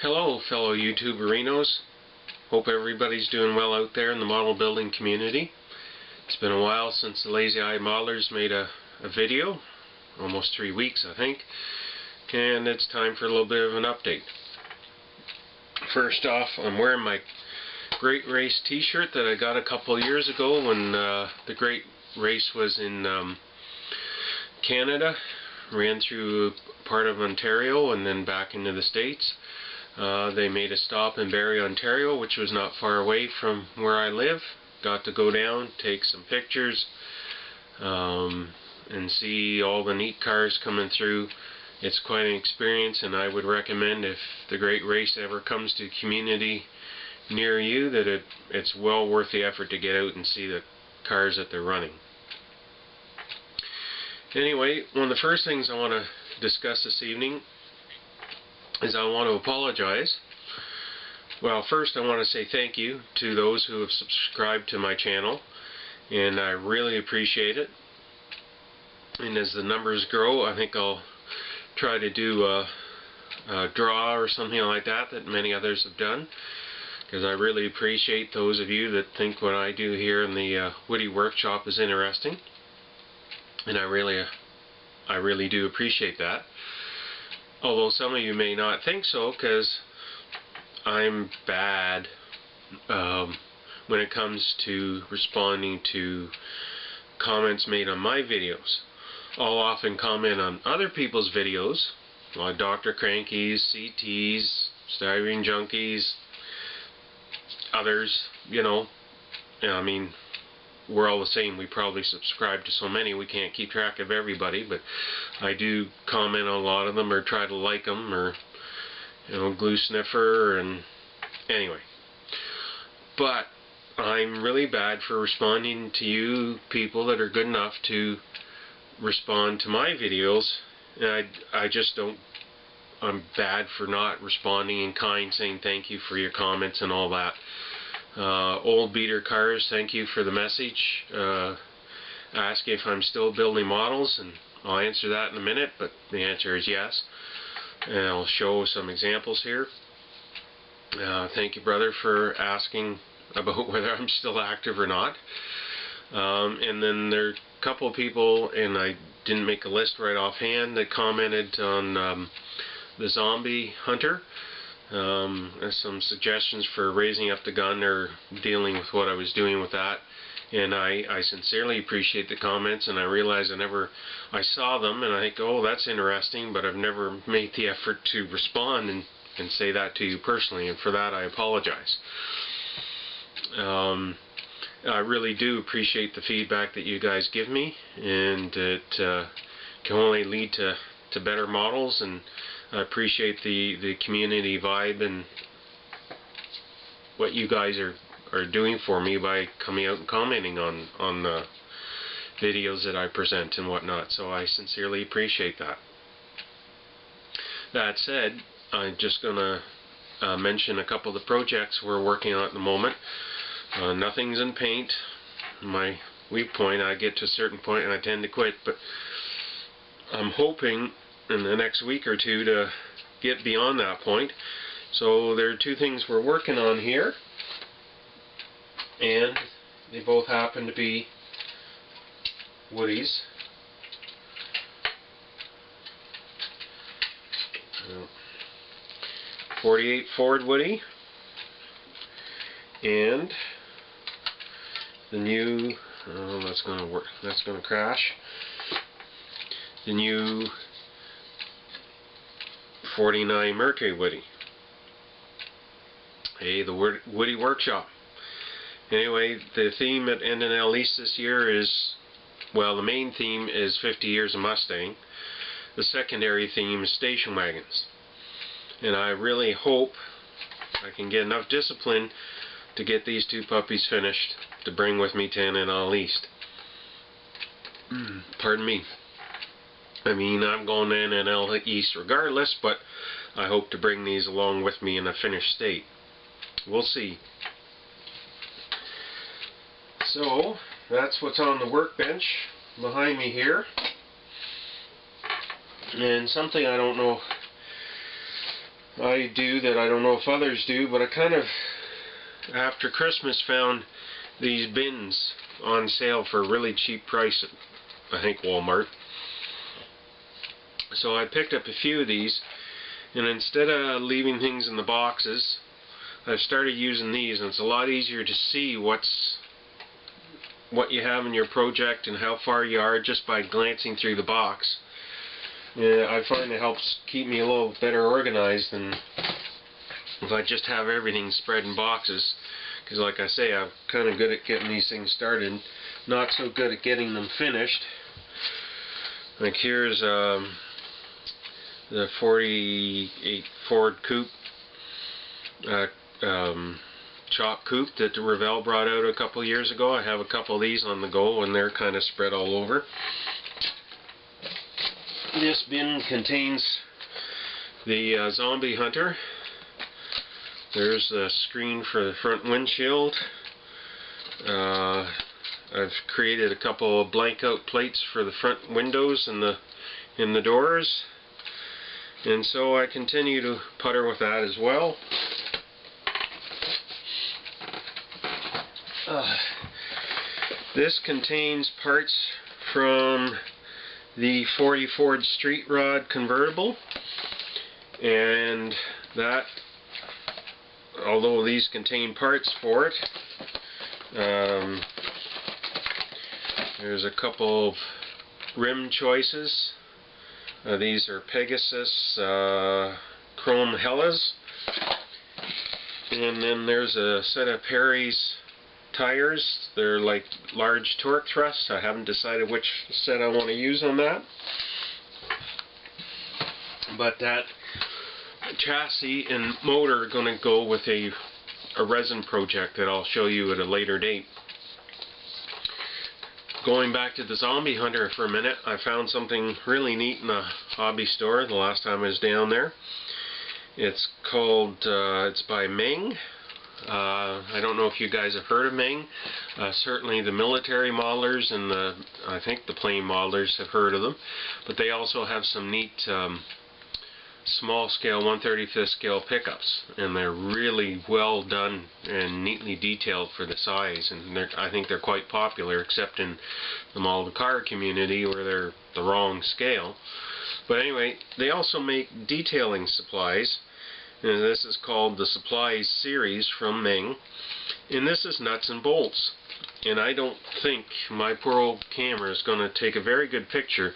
Hello fellow YouTuberinos. Hope everybody's doing well out there in the model building community. It's been a while since the Lazy Eye Modelers made a video, almost 3 weeks I think, and it's time for a little bit of an update. First off, I'm wearing my Great Race t-shirt that I got a couple years ago when the Great Race was in Canada. Ran through part of Ontario and then back into the States. They made a stop in Barrie, Ontario, which was not far away from where I live. Got to go down, take some pictures, and see all the neat cars coming through. It's quite an experience, and I would recommend, if the Great Race ever comes to a community near you, that it's well worth the effort to get out and see the cars that they're running. Anyway, one of the first things I want to discuss this evening is I want to apologize. Well, first I want to say thank you to those who have subscribed to my channel, and I really appreciate it. And as the numbers grow, I think I'll try to do a draw or something like that many others have done, because I really appreciate those of you that think what I do here in the Woody Workshop is interesting, and I really do appreciate that. Although some of you may not think so, because I'm bad when it comes to responding to comments made on my videos. I'll often comment on other people's videos, like Dr. Cranky's, CT's, Styrene Junkies, others, you know. I mean, we're all the same. We probably subscribe to so many we can't keep track of everybody, but I do comment on a lot of them, or try to like them, or, you know, glue sniffer, and anyway. But I'm really bad for responding to you people that are good enough to respond to my videos, and I just don't. I'm bad for not responding in kind, saying thank you for your comments and all that. Old Beater Cars, thank you for the message. Ask if I'm still building models, and I'll answer that in a minute, but the answer is yes. And I'll show some examples here. Thank you, brother, for asking about whether I'm still active or not. And then there are a couple of people, and I didn't make a list right offhand, that commented on the Zombie Hunter. Some suggestions for raising up the gun or dealing with what I was doing with that, and I sincerely appreciate the comments, and I realize I saw them and I think, oh, that's interesting, but I've never made the effort to respond and say that to you personally, and for that I apologize. I really do appreciate the feedback that you guys give me, and it can only lead to better models, and I appreciate the community vibe and what you guys are doing for me by coming out and commenting on the videos that I present and whatnot, so I sincerely appreciate that. That said, I'm just going to mention a couple of the projects we're working on at the moment. Nothing's in paint. My weak point, I get to a certain point and I tend to quit, but I'm hoping in the next week or two to get beyond that point. So there are two things we're working on here, and they both happen to be Woodies. 48 Ford Woody, and the new, that's going to work, that's going to crash, the new 49 Mercury Woody. Hey, the Woody Workshop. Anyway, the theme at N&L East this year is, well, the main theme is 50 years of Mustang. The secondary theme is station wagons. And I really hope I can get enough discipline to get these two puppies finished to bring with me to N&L East. Pardon me. I mean, I'm going to N&L East regardless, but I hope to bring these along with me in a finished state. We'll see. So, that's what's on the workbench behind me here. And something I don't know I do that I don't know if others do, but I kind of, after Christmas, found these bins on sale for a really cheap price at, I think, Walmart. So I picked up a few of these, and instead of leaving things in the boxes, I've started using these, and it's a lot easier to see what you have in your project and how far you are just by glancing through the box. Yeah, I find it helps keep me a little better organized than if I just have everything spread in boxes. Because like I say, I'm kind of good at getting these things started, not so good at getting them finished. Like here's the 48 Ford Coupe, chalk coupe that Revell brought out a couple years ago. I have a couple of these on the go, and they're kind of spread all over. This bin contains the Zombie Hunter. There's the screen for the front windshield. I've created a couple of blank out plates for the front windows and in the doors, and so I continue to putter with that as well. This contains parts from the 40 Ford Street Rod convertible, and that, although these contain parts for it, there's a couple of rim choices. These are Pegasus Chrome Hellas, and then there's a set of Perry's tires. They're like large torque thrusts. I haven't decided which set I want to use on that, but that chassis and motor are going to go with a resin project that I'll show you at a later date. Going back to the Zombie Hunter for a minute, I found something really neat in a hobby store the last time I was down there. It's called, it's by Meng. I don't know if you guys have heard of Meng. Certainly the military modelers and I think the plane modelers have heard of them. But they also have some neat small scale 1/35 scale pickups, and they're really well done and neatly detailed for the size, and I think they're quite popular, except in the model car community where they're the wrong scale. But anyway, they also make detailing supplies, and this is called the Supplies series from Meng, and this is nuts and bolts, and I don't think my poor old camera is going to take a very good picture,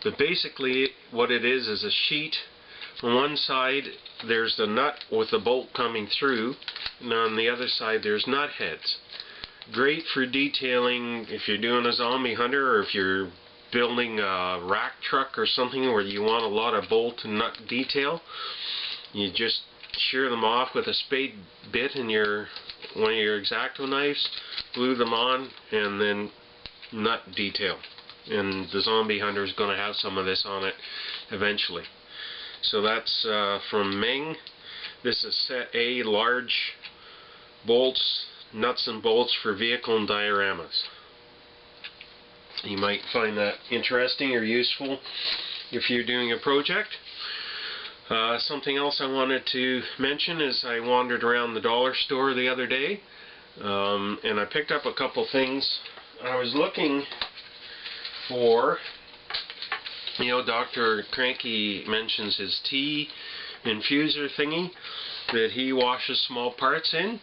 but basically what it is a sheet. On one side there's the nut with the bolt coming through, and on the other side there's nut heads. Great for detailing if you're doing a Zombie Hunter, or if you're building a rack truck or something where you want a lot of bolt and nut detail. You just shear them off with a spade bit and one of your X-Acto knives, glue them on, and then nut detail. And the Zombie Hunter is going to have some of this on it eventually. So that's from Meng. This is set A, large bolts, nuts and bolts for vehicle and dioramas. You might find that interesting or useful if you're doing a project. Something else I wanted to mention is I wandered around the dollar store the other day, and I picked up a couple things. I was looking for, you know, Dr. Cranky mentions his tea infuser thingy that he washes small parts in.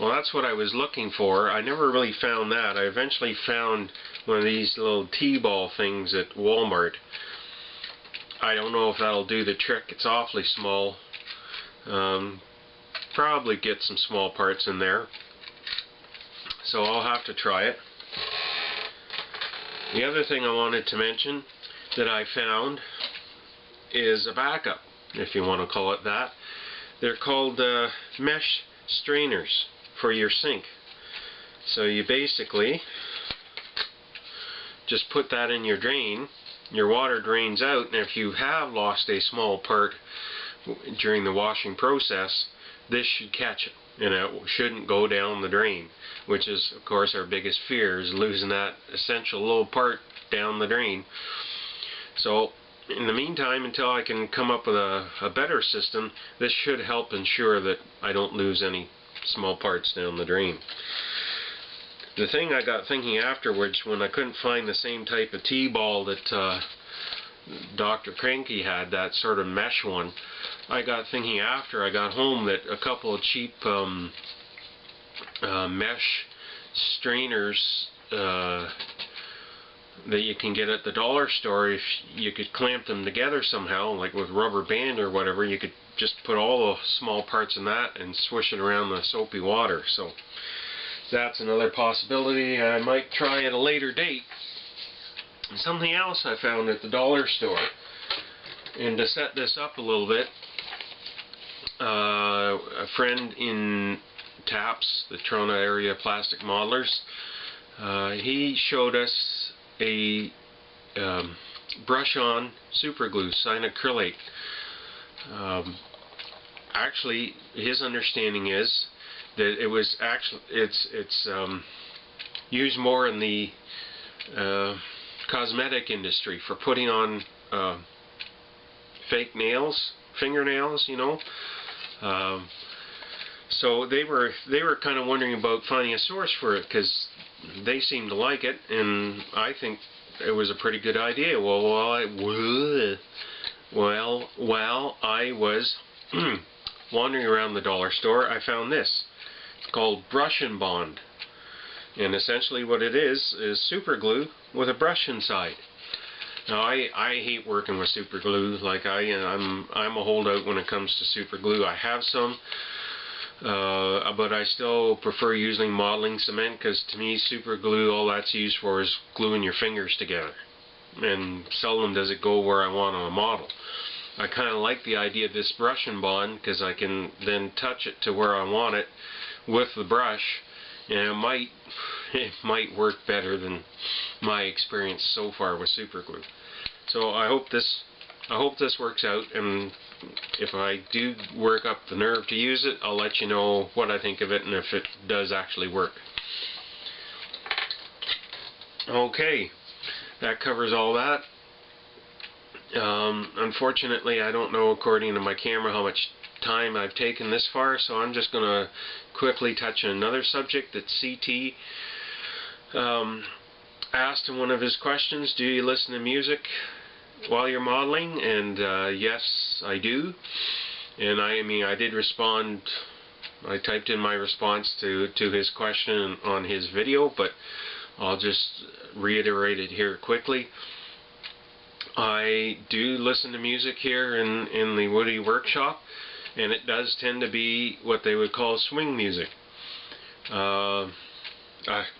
Well, that's what I was looking for. I never really found that. I eventually found one of these little tea ball things at Walmart. I don't know if that'll do the trick. It's awfully small. Probably get some small parts in there. So I'll have to try it. The other thing I wanted to mention that I found is a backup, if you want to call it that. They're called mesh strainers for your sink. So you basically just put that in your drain, your water drains out, and if you have lost a small part during the washing process, this should catch it, and it shouldn't go down the drain, which is of course our biggest fear, is losing that essential little part down the drain. So in the meantime, until I can come up with a better system, this should help ensure that I don't lose any small parts down the drain. The thing I got thinking afterwards, when I couldn't find the same type of T-ball that Dr. Cranky had, that sort of mesh one, I got thinking after I got home that a couple of cheap mesh strainers that you can get at the dollar store, if you could clamp them together somehow, like with rubber band or whatever, you could just put all the small parts in that and swish it around the soapy water. So that's another possibility I might try at a later date. Something else I found at the dollar store, and to set this up a little bit, a friend in TAPS, the Toronto Area Plastic Modelers, he showed us a brush-on superglue, cyanacrylate. Actually, his understanding is that it was it's used more in the cosmetic industry for putting on fake nails, fingernails, you know. So they were kind of wondering about finding a source for it, because they seemed to like it, and I think it was a pretty good idea. While I was wandering around the dollar store, I found this. It's called Brush and Bond, and essentially what it is super glue with a brush inside. Now I hate working with super glue. Like I'm a holdout when it comes to super glue. I have some, but I still prefer using modeling cement, because to me super glue, all that's used for is gluing your fingers together, and seldom does it go where I want on a model. I kind of like the idea of this brush and bond, because I can then touch it to where I want it with the brush, and it might work better than my experience so far with super glue. So I hope this works out, and if I do work up the nerve to use it, I'll let you know what I think of it and if it does actually work. Okay, that covers all that. Unfortunately, I don't know, according to my camera, how much time I've taken this far, so I'm just going to quickly touch on another subject that CT asked in one of his questions. Do you listen to music while you're modeling? And yes, I do. And I did respond. I typed in my response to his question on his video, but I'll just reiterate it here quickly. I do listen to music here in the Woody workshop, and it does tend to be what they would call swing music.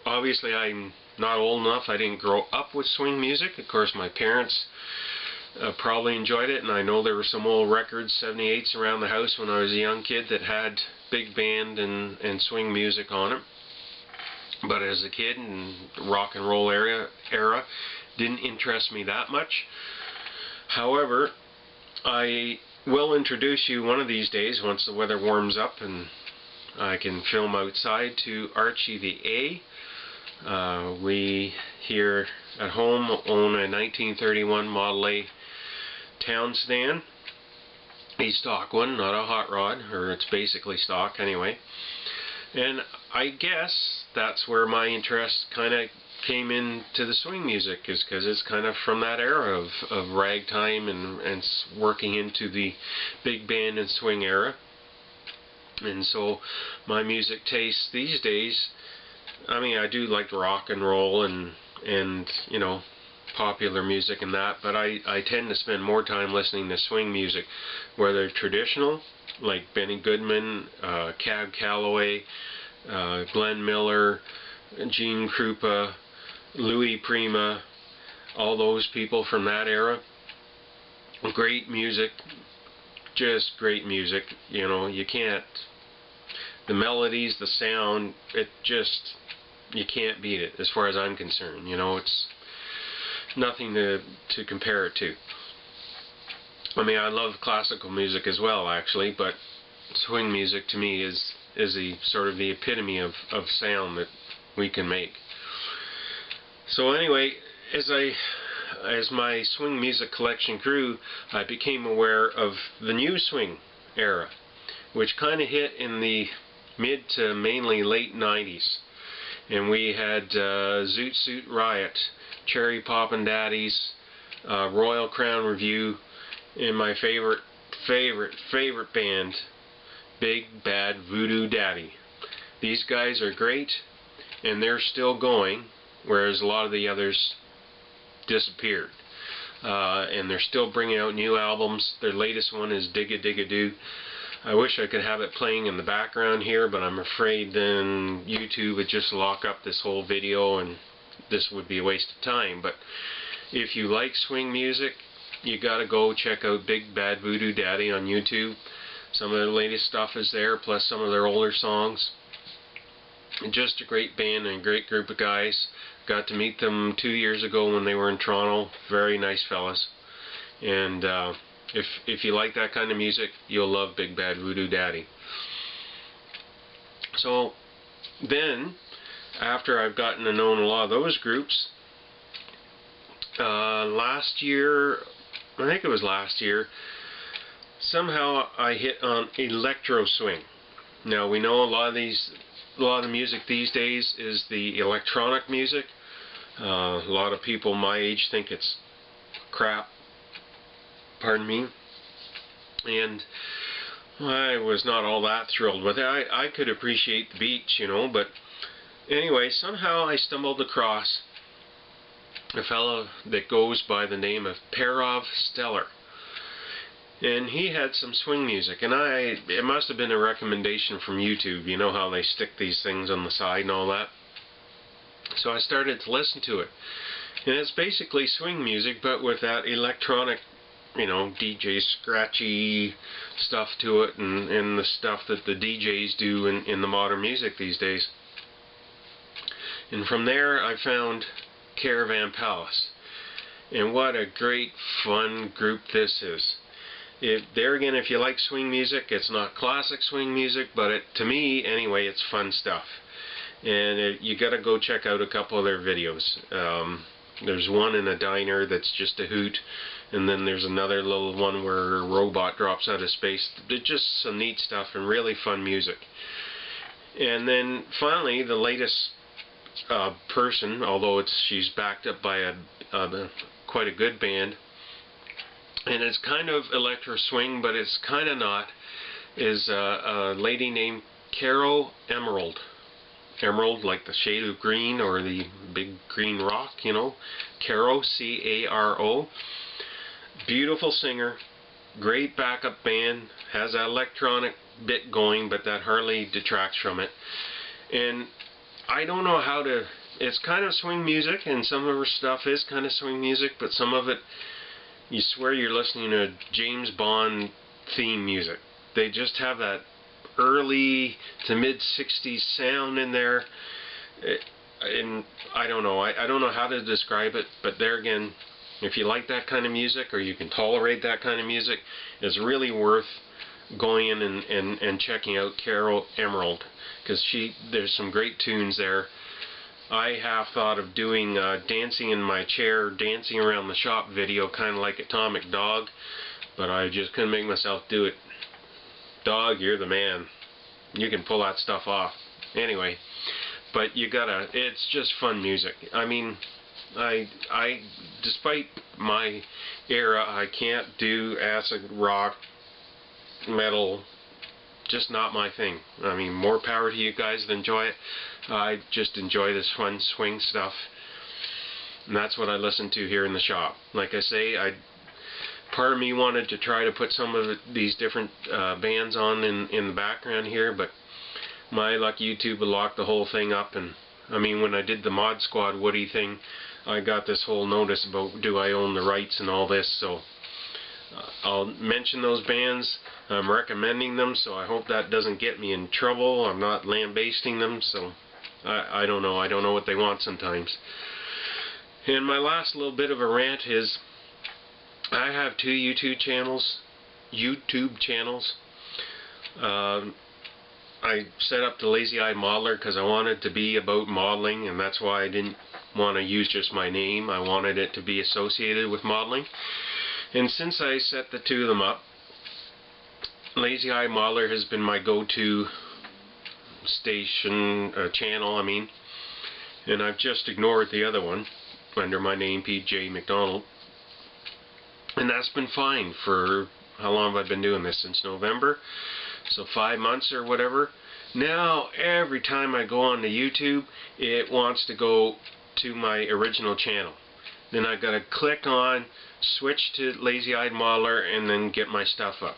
Obviously, I'm not old enough. I didn't grow up with swing music. Of course, my parents probably enjoyed it, and I know there were some old records, 78s, around the house when I was a young kid that had big band and swing music on it. But as a kid, in the rock and roll era didn't interest me that much. However, I will introduce you one of these days, once the weather warms up and I can film outside, to Archie the A. We here at home own a 1931 Model A town stand. A stock one, not a hot rod, or it's basically stock anyway. And I guess that's where my interest kind of came into the swing music, is because it's kind of from that era of ragtime and working into the big band and swing era. And so my music taste these days, I do like rock and roll and you know, popular music and that, but I tend to spend more time listening to swing music, whether traditional, like Benny Goodman, Cab Calloway, Glenn Miller, Gene Krupa, Louis Prima, all those people from that era. Great music, just great music. You know, you can't, the melodies, the sound, you can't beat it as far as I'm concerned. You know, it's nothing to compare it to. I love classical music as well, actually, but swing music to me is the sort of the epitome of sound that we can make. So anyway, as I as my swing music collection grew, I became aware of the new swing era, which kind of hit in the mid to mainly late 90s. And we had Zoot Suit Riot, Cherry Poppin' Daddies, Royal Crown Review, and my favorite band, Bad Voodoo Daddy. These guys are great, and they're still going, whereas a lot of the others disappeared. And they're still bringing out new albums. Their latest one is Dig-a-Dig-a-Doo. I wish I could have it playing in the background here, but I'm afraid then YouTube would just lock up this whole video and this would be a waste of time. But if you like swing music, you gotta go check out Bad Voodoo Daddy on YouTube. Some of their latest stuff is there, plus some of their older songs. Just a great band and a great group of guys. Got to meet them 2 years ago when they were in Toronto. Very nice fellas. And if you like that kind of music, you'll love Bad Voodoo Daddy. So then, after I've gotten to know a lot of those groups, last year, I think it was last year, somehow I hit on Electro Swing. Now we know a lot of the music these days is the electronic music. A lot of people my age think it's crap. Pardon me. And I was not all that thrilled with it. I could appreciate the beats, you know, but anyway, somehow I stumbled across a fellow that goes by the name of Perov Stellar. And he had some swing music, and it must have been a recommendation from YouTube. You know how they stick these things on the side and all that. So I started to listen to it. And it's basically swing music, but with that electronic, you know, DJ scratchy stuff to it, and the stuff that the DJs do in the modern music these days. And from there I found Caravan Palace. And what a great fun group this is. There again, if you like swing music, it's not classic swing music, but to me anyway, it's fun stuff. And you gotta go check out a couple of their videos. There's one in a diner that's just a hoot, and then there's another little one where a robot drops out of space. It's just some neat stuff and really fun music. And then finally, the latest person, although she's backed up by quite a good band, and it's kind of electro swing, but it's kind of not, is a lady named Caro Emerald. Emerald, like the shade of green or the big green rock, you know. Caro, C-A-R-O. Beautiful singer, great backup band, has that electronic bit going, but that hardly detracts from it. And I don't know how to, it's kind of swing music, and some of her stuff is kind of swing music, but some of it, you swear you're listening to James Bond theme music. They just have that early to mid 60s sound in there, and I don't know. I don't know how to describe it, but there again, if you like that kind of music, or you can tolerate that kind of music, it's really worth going in and checking out Caro Emerald, because there's some great tunes there. I have thought of doing dancing in my chair, dancing around the shop video, kind of like Atomic Dog, but I just couldn't make myself do it. Dog, you're the man. You can pull that stuff off. Anyway, but it's just fun music. I mean, despite my era, I can't do acid rock, metal, just not my thing. I mean, more power to you guys that enjoy it. I just enjoy this fun swing stuff, and that's what I listen to here in the shop. Like I say, part of me wanted to try to put some of these different bands on in the background here, but my luck, YouTube would lock the whole thing up. And I mean, when I did the Mod Squad Woody thing, I got this whole notice about do I own the rights and all this, so I'll mention those bands. I'm recommending them, so I hope that doesn't get me in trouble. I'm not lambasting them, so I don't know. I don't know what they want sometimes. And my last little bit of a rant is, I have two YouTube channels. I set up the Lazy Eye Modeler because I wanted to be about modeling, and that's why I didn't want to use just my name. I wanted it to be associated with modeling. And since I set the two of them up, Lazy Eye Modeler has been my go-to channel, and I've just ignored the other one under my name, PJ McDonald, and that's been fine for how long have I been doing this? Since November, so 5 months or whatever. Now every time I go on to YouTube, it wants to go to my original channel. Then I gotta click on switch to Lazy Eye Modeler and then get my stuff up.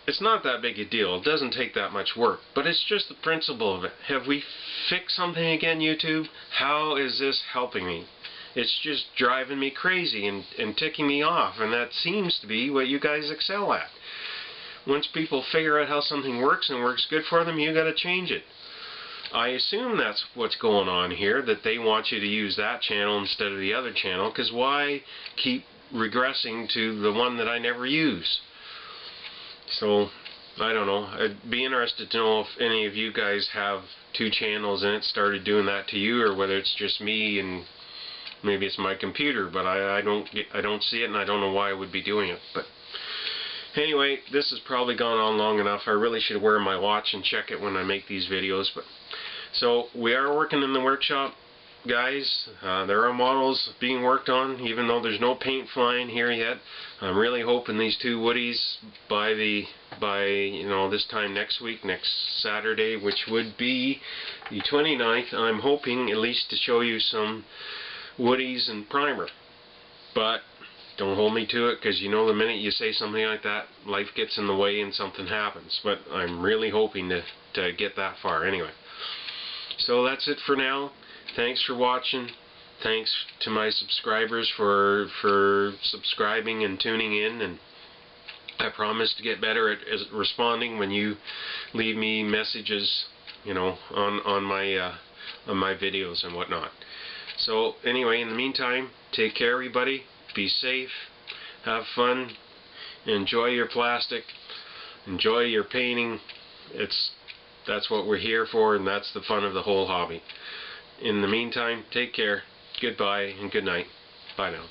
It's not that big a deal. It doesn't take that much work, but it's just the principle of it. Have we fixed something again, YouTube? How is this helping me? It's just driving me crazy and ticking me off, and that seems to be what you guys excel at. Once people figure out how something works and works good for them, you got to change it. I assume that's what's going on here, that they want you to use that channel instead of the other channel, because why keep regressing to the one that I never use? So, I don't know. I'd be interested to know if any of you guys have two channels and it started doing that to you, or whether it's just me and maybe it's my computer, but I don't see it, and I don't know why I would be doing it. But anyway, this has probably gone on long enough. I really should wear my watch and check it when I make these videos. But so we are working in the workshop, guys. There are models being worked on, even though there's no paint flying here yet. I'm really hoping these two Woodies by this time next week, next Saturday, which would be the 29th, I'm hoping at least to show you some Woodies and primer. But don't hold me to it, because you know the minute you say something like that, life gets in the way and something happens. But I'm really hoping to get that far anyway. So that's it for now. Thanks for watching. Thanks to my subscribers for subscribing and tuning in, and I promise to get better at responding when you leave me messages, on my videos and whatnot. So anyway, in the meantime, take care, everybody. Be safe. Have fun. Enjoy your plastic. Enjoy your painting. That's what we're here for, and that's the fun of the whole hobby. In the meantime, take care. Goodbye and good night. Bye now.